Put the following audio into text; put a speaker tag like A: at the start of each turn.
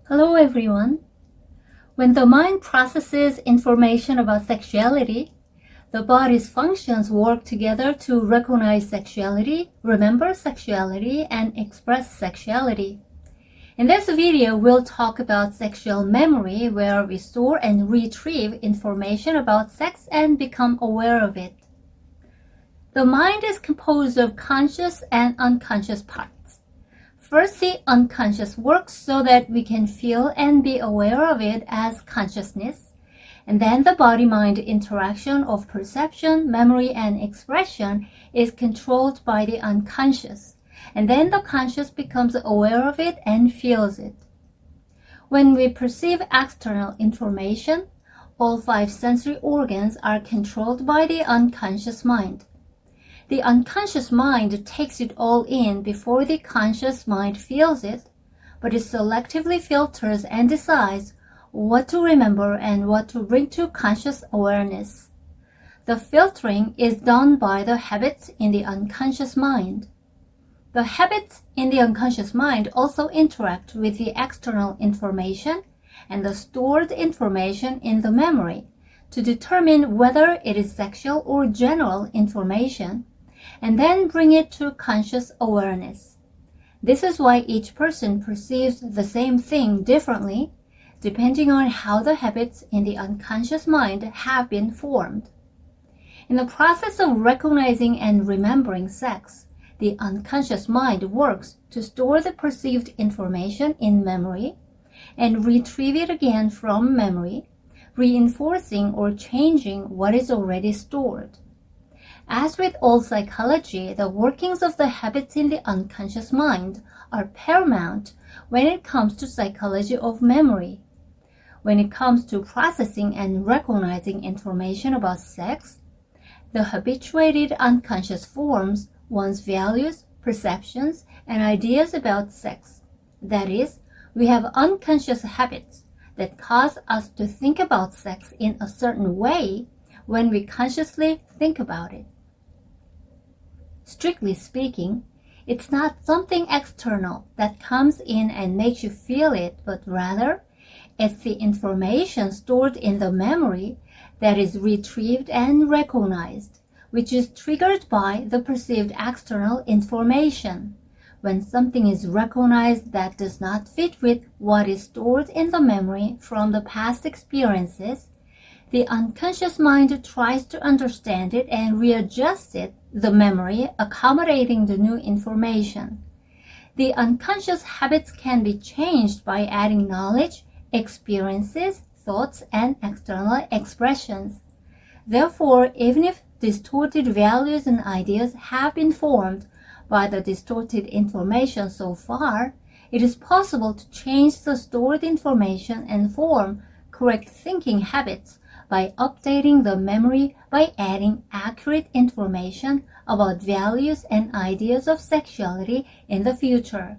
A: Hello everyone. When the mind processes information about sexuality, the body's functions work together to recognize sexuality, remember sexuality, and express sexuality. In this video, we'll talk about sexual memory, where we store and retrieve information about sex and become aware of it. The mind is composed of conscious and unconscious parts. First, the unconscious works so that we can feel and be aware of it as consciousness. And then the body-mind interaction of perception, memory, and expression is controlled by the unconscious. And then the conscious becomes aware of it and feels it. When we perceive external information, all 5 sensory organs are controlled by the unconscious mind. The unconscious mind takes it all in before the conscious mind feels it, but it selectively filters and decides what to remember and what to bring to conscious awareness. The filtering is done by the habits in the unconscious mind. The habits in the unconscious mind also interact with the external information and the stored information in the memory to determine whether it is sexual or general information, and then bring it to conscious awareness. This is why each person perceives the same thing differently, depending on how the habits in the unconscious mind have been formed. In the process of recognizing and remembering sex, the unconscious mind works to store the perceived information in memory and retrieve it again from memory, reinforcing or changing what is already stored. As with all psychology, the workings of the habits in the unconscious mind are paramount when it comes to psychology of memory. When it comes to processing and recognizing information about sex, the habituated unconscious forms one's values, perceptions, and ideas about sex. That is, we have unconscious habits that cause us to think about sex in a certain way when we consciously think about it. Strictly speaking, it's not something external that comes in and makes you feel it, but rather, it's the information stored in the memory that is retrieved and recognized, which is triggered by the perceived external information. When something is recognized that does not fit with what is stored in the memory from the past experiences, the unconscious mind tries to understand it and readjust the memory, accommodating the new information. The unconscious habits can be changed by adding knowledge, experiences, thoughts, and external expressions. Therefore, even if distorted values and ideas have been formed by the distorted information so far, it is possible to change the stored information and form correct thinking habits by updating the memory by adding accurate information about values and ideas of sexuality in the future.